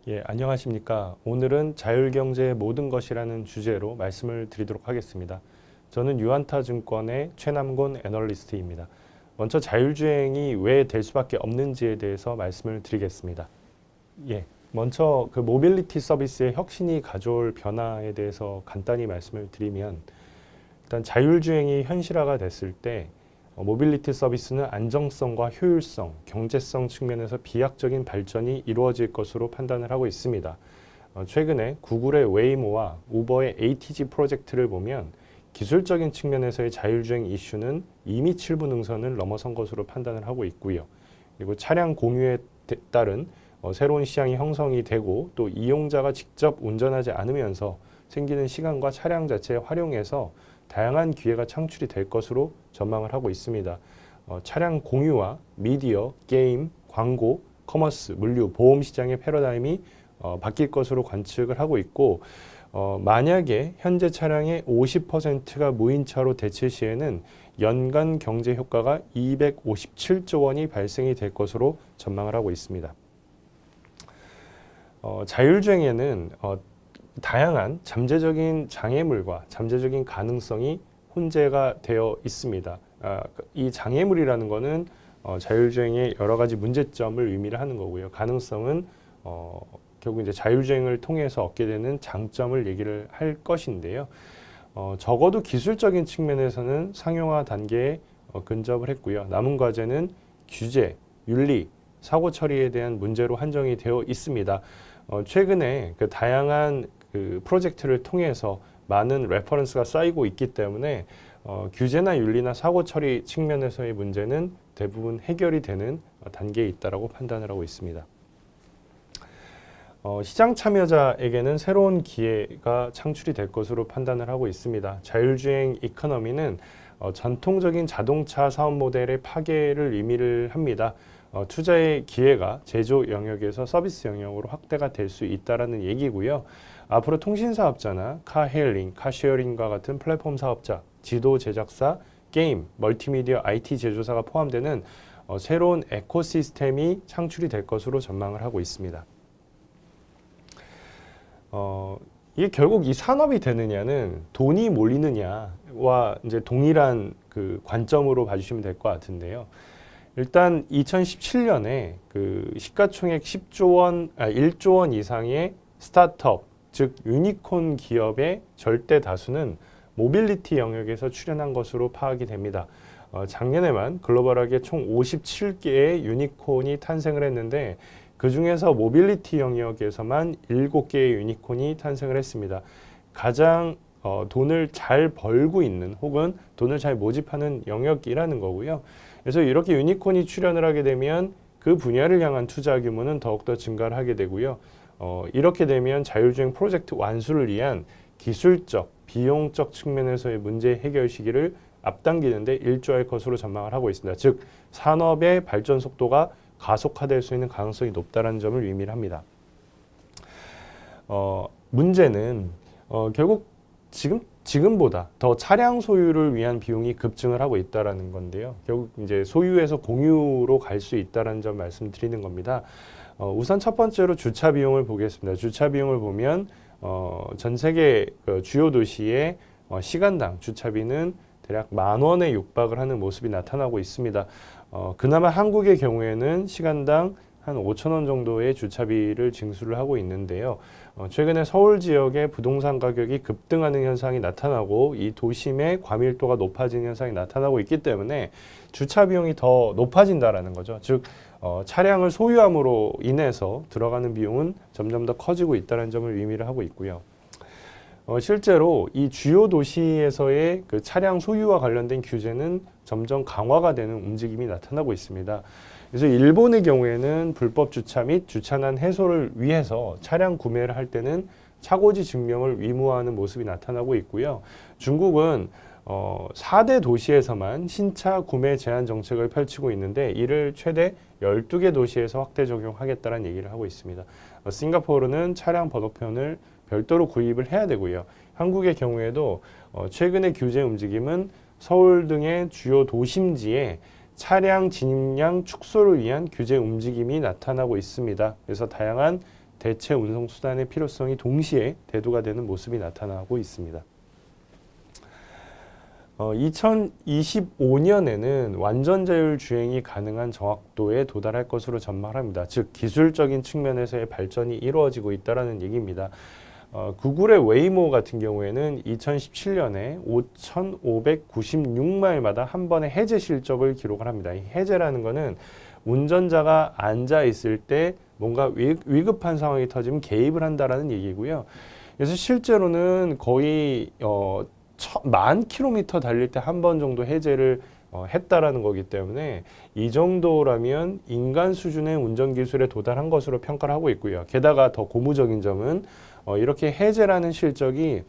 예, 안녕하십니까. 오늘은 자율경제의 모든 것이라는 주제로 말씀을 드리도록 하겠습니다. 저는 유안타증권의 최남곤 애널리스트입니다. 먼저 자율주행이 왜 될 수밖에 없는지에 대해서 말씀을 드리겠습니다. 예, 먼저 그 모빌리티 서비스의 혁신이 가져올 변화에 대해서 간단히 말씀을 드리면 일단 자율주행이 현실화가 됐을 때 모빌리티 서비스는 안정성과 효율성, 경제성 측면에서 비약적인 발전이 이루어질 것으로 판단을 하고 있습니다. 최근에 구글의 웨이모와 우버의 ATG 프로젝트를 보면 기술적인 측면에서의 자율주행 이슈는 이미 7부 능선을 넘어선 것으로 판단을 하고 있고요. 그리고 차량 공유에 따른 새로운 시장이 형성이 되고 또 이용자가 직접 운전하지 않으면서 생기는 시간과 차량 자체에 활용해서 다양한 기회가 창출이 될 것으로 전망을 하고 있습니다. 차량 공유와 미디어, 게임, 광고, 커머스, 물류, 보험 시장의 패러다임이 바뀔 것으로 관측을 하고 있고 만약에 현재 차량의 50%가 무인차로 대체 시에는 연간 경제 효과가 257조 원이 발생이 될 것으로 전망을 하고 있습니다. 자율주행에는 다양한 잠재적인 장애물과 잠재적인 가능성이 혼재가 되어 있습니다. 이 장애물이라는 것은 자율주행의 여러 가지 문제점을 의미를 하는 거고요. 가능성은 결국 이제 자율주행을 통해서 얻게 되는 장점을 얘기를 할 것인데요. 적어도 기술적인 측면에서는 상용화 단계에 근접을 했고요. 남은 과제는 규제, 윤리, 사고 처리에 대한 문제로 한정이 되어 있습니다. 최근에 그 다양한 그 프로젝트를 통해서 많은 레퍼런스가 쌓이고 있기 때문에 규제나 윤리나 사고 처리 측면에서의 문제는 대부분 해결이 되는 단계에 있다라고 판단을 하고 있습니다. 시장 참여자에게는 새로운 기회가 창출이 될 것으로 판단을 하고 있습니다. 자율주행 이코노미는 전통적인 자동차 사업 모델의 파괴를 의미를 합니다. 투자의 기회가 제조 영역에서 서비스 영역으로 확대가 될 수 있다는 얘기고요. 앞으로 통신사업자나 카헤일링, 카쉐어링과 같은 플랫폼 사업자, 지도 제작사, 게임, 멀티미디어, IT 제조사가 포함되는 새로운 에코시스템이 창출이 될 것으로 전망을 하고 있습니다. 이게 결국 이 산업이 되느냐는 돈이 몰리느냐와 이제 동일한 그 관점으로 봐주시면 될 것 같은데요. 일단 2017년에 그 시가총액 1조 원 이상의 스타트업, 즉 유니콘 기업의 절대 다수는 모빌리티 영역에서 출현한 것으로 파악이 됩니다. 작년에만 글로벌하게 총 57개의 유니콘이 탄생을 했는데 그 중에서 모빌리티 영역에서만 7개의 유니콘이 탄생을 했습니다. 가장 돈을 잘 벌고 있는 혹은 돈을 잘 모집하는 영역이라는 거고요. 그래서 이렇게 유니콘이 출현을 하게 되면 그 분야를 향한 투자 규모는 더욱더 증가를 하게 되고요. 이렇게 되면 자율주행 프로젝트 완수를 위한 기술적, 비용적 측면에서의 문제 해결 시기를 앞당기는데 일조할 것으로 전망을 하고 있습니다. 즉, 산업의 발전 속도가 가속화될 수 있는 가능성이 높다는 점을 의미를 합니다. 문제는 결국 지금보다 더 차량 소유를 위한 비용이 급증을 하고 있다는 건데요. 결국 이제 소유에서 공유로 갈 수 있다는 점 말씀드리는 겁니다. 우선 첫 번째로 주차 비용을 보겠습니다. 주차 비용을 보면 전 세계 주요 도시의 시간당 주차비는 대략 10,000원에 육박을 하는 모습이 나타나고 있습니다. 그나마 한국의 경우에는 시간당 한 5,000원 정도의 주차비를 징수를 하고 있는데요. 최근에 서울 지역의 부동산 가격이 급등하는 현상이 나타나고 이 도심의 과밀도가 높아지는 현상이 나타나고 있기 때문에 주차 비용이 더 높아진다라는 거죠. 즉 차량을 소유함으로 인해서 들어가는 비용은 점점 더 커지고 있다는 점을 의미를 하고 있고요. 실제로 이 주요 도시에서의 그 차량 소유와 관련된 규제는 점점 강화가 되는 움직임이 나타나고 있습니다. 그래서 일본의 경우에는 불법 주차 및 주차난 해소를 위해서 차량 구매를 할 때는 차고지 증명을 의무화하는 모습이 나타나고 있고요. 중국은 4대 도시에서만 신차 구매 제한 정책을 펼치고 있는데 이를 최대 12개 도시에서 확대 적용하겠다는 얘기를 하고 있습니다. 싱가포르는 차량 번호편을 별도로 구입을 해야 되고요. 한국의 경우에도 최근의 규제 움직임은 서울 등의 주요 도심지에 차량 진입량 축소를 위한 규제 움직임이 나타나고 있습니다. 그래서 다양한 대체 운송 수단의 필요성이 동시에 대두가 되는 모습이 나타나고 있습니다. 2025년에는 완전 자율 주행이 가능한 정확도에 도달할 것으로 전망합니다. 즉 기술적인 측면에서의 발전이 이루어지고 있다는 얘기입니다. 구글의 웨이모 같은 경우에는 2017년에 5,596마일마다 한 번의 해제 실적을 기록을 합니다. 이 해제라는 것은 운전자가 앉아 있을 때 뭔가 위급한 상황이 터지면 개입을 한다라는 얘기고요. 그래서 실제로는 거의 10,000km 달릴 때 한 번 정도 해제를 했다라는 거기 때문에 이 정도라면 인간 수준의 운전 기술에 도달한 것으로 평가를 하고 있고요. 게다가 더 고무적인 점은 이렇게 해제라는 실적이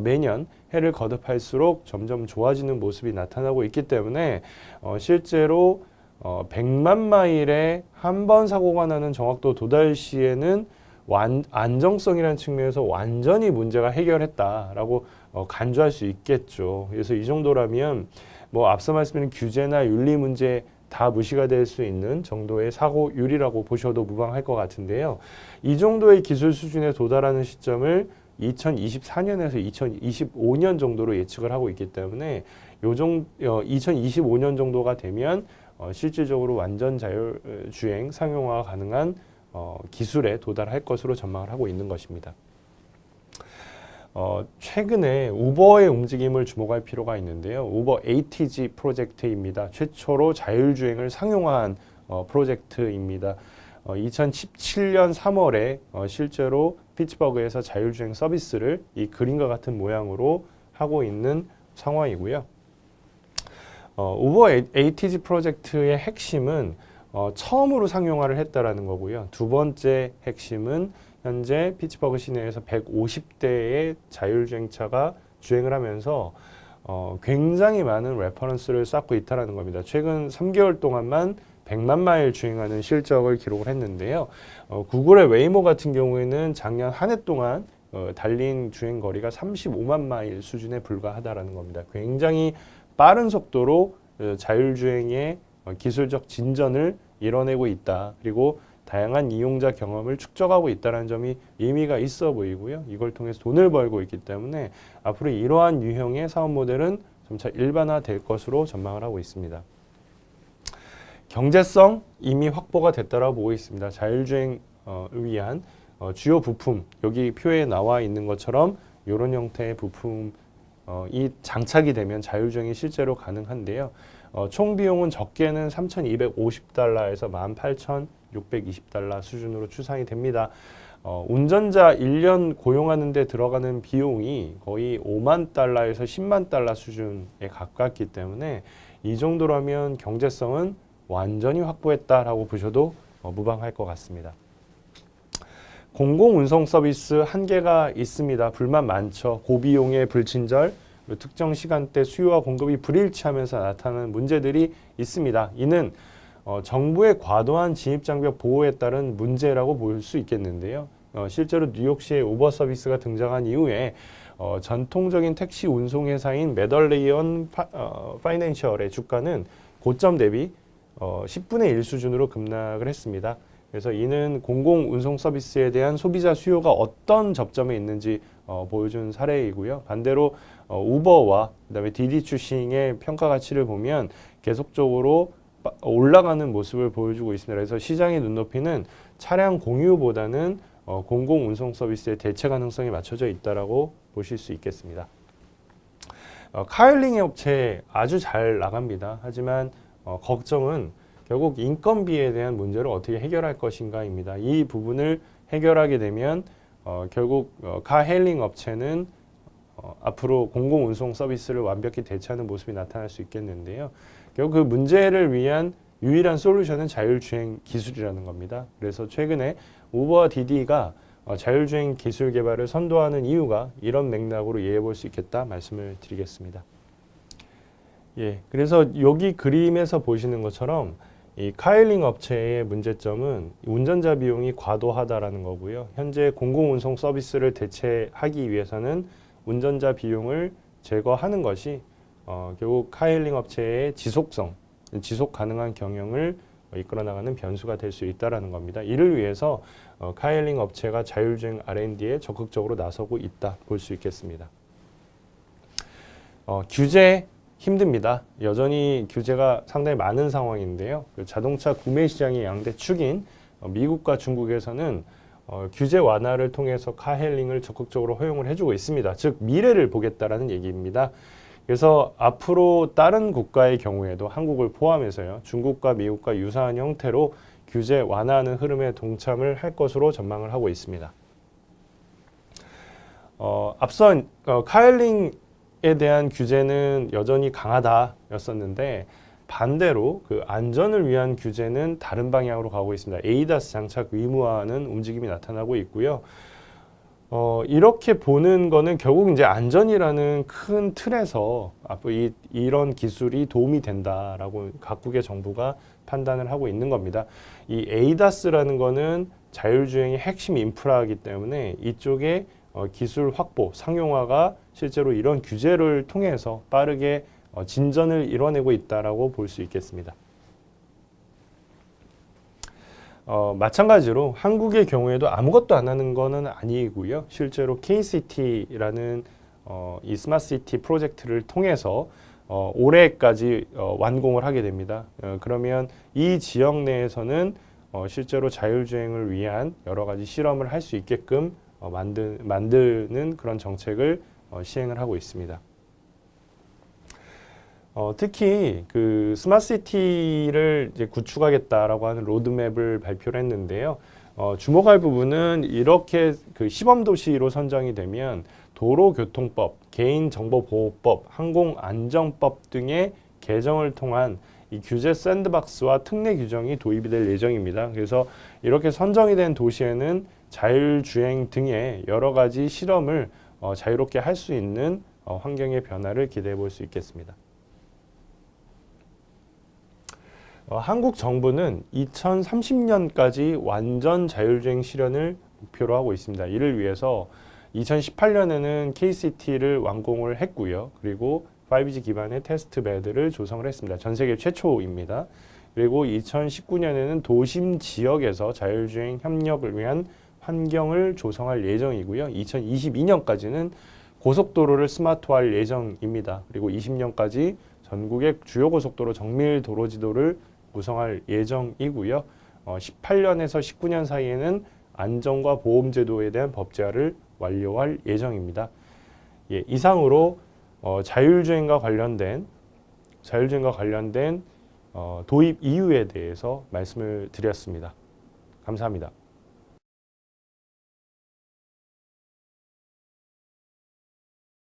매년 해를 거듭할수록 점점 좋아지는 모습이 나타나고 있기 때문에 실제로 100만 마일에 한 번 사고가 나는 정확도 도달 시에는 안정성이라는 측면에서 완전히 문제가 해결했다라고 간주할 수 있겠죠. 그래서 이 정도라면 뭐 앞서 말씀드린 규제나 윤리 문제 다 무시가 될 수 있는 정도의 사고율이라고 보셔도 무방할 것 같은데요. 이 정도의 기술 수준에 도달하는 시점을 2024년에서 2025년 정도로 예측을 하고 있기 때문에 2025년 정도가 되면 실질적으로 완전 자율 주행 상용화가 가능한 기술에 도달할 것으로 전망을 하고 있는 것입니다. 최근에 우버의 움직임을 주목할 필요가 있는데요. 우버 ATG 프로젝트입니다. 최초로 자율주행을 상용화한 프로젝트입니다. 2017년 3월에 실제로 피츠버그에서 자율주행 서비스를 이 그림과 같은 모양으로 하고 있는 상황이고요. 우버 ATG 프로젝트의 핵심은 처음으로 상용화를 했다라는 거고요. 두 번째 핵심은 현재 피츠버그 시내에서 150대의 자율주행차가 주행을 하면서 굉장히 많은 레퍼런스를 쌓고 있다는 겁니다. 최근 3개월 동안만 100만 마일 주행하는 실적을 기록을 했는데요. 구글의 웨이모 같은 경우에는 작년 한 해 동안 달린 주행 거리가 35만 마일 수준에 불과하다라는 겁니다. 굉장히 빠른 속도로 자율주행의 기술적 진전을 이뤄내고 있다. 그리고 다양한 이용자 경험을 축적하고 있다는 점이 의미가 있어 보이고요. 이걸 통해서 돈을 벌고 있기 때문에 앞으로 이러한 유형의 사업 모델은 점차 일반화될 것으로 전망을 하고 있습니다. 경제성 이미 확보가 됐다고 보고 있습니다. 자율주행을 위한 주요 부품, 여기 표에 나와 있는 것처럼 이런 형태의 부품이 장착이 되면 자율주행이 실제로 가능한데요. 총 비용은 적게는 3,250달러에서 18,620달러 수준으로 추산이 됩니다. 운전자 1년 고용하는 데 들어가는 비용이 거의 5만 달러에서 10만 달러 수준에 가깝기 때문에 이 정도라면 경제성은 완전히 확보했다라고 보셔도 무방할 것 같습니다. 공공운송 서비스 한계가 있습니다. 불만 많죠. 고비용의 불친절, 특정 시간대 수요와 공급이 불일치하면서 나타나는 문제들이 있습니다. 이는 정부의 과도한 진입장벽 보호에 따른 문제라고 볼 수 있겠는데요. 실제로 뉴욕시의 우버 서비스가 등장한 이후에 전통적인 택시 운송 회사인 메덜레이언 파이낸셜의 주가는 고점 대비 10분의 1 수준으로 급락을 했습니다. 그래서 이는 공공운송 서비스에 대한 소비자 수요가 어떤 접점에 있는지 보여준 사례이고요. 반대로 우버와 그다음에 디디 추싱의 평가 가치를 보면 계속적으로 올라가는 모습을 보여주고 있습니다. 그래서 시장의 눈높이는 차량 공유보다는 공공운송 서비스의 대체 가능성이 맞춰져 있다라고 보실 수 있겠습니다. 카일링 업체 아주 잘 나갑니다. 하지만 걱정은 결국 인건비에 대한 문제를 어떻게 해결할 것인가입니다. 이 부분을 해결하게 되면 결국 카일링 업체는 앞으로 공공운송 서비스를 완벽히 대체하는 모습이 나타날 수 있겠는데요. 결국 그 문제를 위한 유일한 솔루션은 자율주행 기술이라는 겁니다. 그래서 최근에 우버와 디디가 자율주행 기술 개발을 선도하는 이유가 이런 맥락으로 이해해 볼 수 있겠다 말씀을 드리겠습니다. 예, 그래서 여기 그림에서 보시는 것처럼 이 카일링 업체의 문제점은 운전자 비용이 과도하다라는 거고요. 현재 공공운송 서비스를 대체하기 위해서는 운전자 비용을 제거하는 것이 결국 카일링 업체의 지속 가능한 경영을 이끌어 나가는 변수가 될 수 있다라는 겁니다. 이를 위해서 카이링 업체가 자율주행 R&D에 적극적으로 나서고 있다 볼 수 있겠습니다. 규제 힘듭니다. 여전히 규제가 상당히 많은 상황인데요. 그 자동차 구매 시장의 양대 축인 미국과 중국에서는 규제 완화를 통해서 카헤일링을 적극적으로 허용을 해주고 있습니다. 즉 미래를 보겠다라는 얘기입니다. 그래서 앞으로 다른 국가의 경우에도 한국을 포함해서요, 중국과 미국과 유사한 형태로 규제 완화하는 흐름에 동참을 할 것으로 전망을 하고 있습니다. 앞선 카헬링에 대한 규제는 여전히 강하다였었는데 반대로 그 안전을 위한 규제는 다른 방향으로 가고 있습니다. ADAS 장착 의무화하는 움직임이 나타나고 있고요. 이렇게 보는 거는 결국 이제 안전이라는 큰 틀에서 앞으로 이런 기술이 도움이 된다라고 각국의 정부가 판단을 하고 있는 겁니다. 이 ADAS라는 거는 자율주행의 핵심 인프라이기 때문에 이쪽에 기술 확보, 상용화가 실제로 이런 규제를 통해서 빠르게 진전을 이뤄내고 있다라고 볼 수 있겠습니다. 마찬가지로 한국의 경우에도 아무것도 안 하는 것은 아니고요. 실제로 K-시티라는 이 스마트시티 프로젝트를 통해서 올해까지 완공을 하게 됩니다. 그러면 이 지역 내에서는 실제로 자율주행을 위한 여러 가지 실험을 할 수 있게끔 만드는 그런 정책을 시행을 하고 있습니다. 특히 그 스마트시티를 이제 구축하겠다라고 하는 로드맵을 발표를 했는데요. 주목할 부분은 이렇게 그 시범도시로 선정이 되면 도로교통법, 개인정보보호법, 항공안전법 등의 개정을 통한 이 규제 샌드박스와 특례 규정이 도입이 될 예정입니다. 그래서 이렇게 선정이 된 도시에는 자율주행 등의 여러 가지 실험을 자유롭게 할 수 있는 환경의 변화를 기대해 볼 수 있겠습니다. 한국 정부는 2030년까지 완전 자율주행 실현을 목표로 하고 있습니다. 이를 위해서 2018년에는 K-시티를 완공을 했고요. 그리고 5G 기반의 테스트 베드를 조성을 했습니다. 전 세계 최초입니다. 그리고 2019년에는 도심 지역에서 자율주행 협력을 위한 환경을 조성할 예정이고요. 2022년까지는 고속도로를 스마트화할 예정입니다. 그리고 20년까지 전국의 주요 고속도로 정밀 도로 지도를 구성할 예정이고요. 18년에서 19년 사이에는 안전과 보험 제도에 대한 법제화를 완료할 예정입니다. 예, 이상으로 자율주행과 관련된 도입 이유에 대해서 말씀을 드렸습니다. 감사합니다.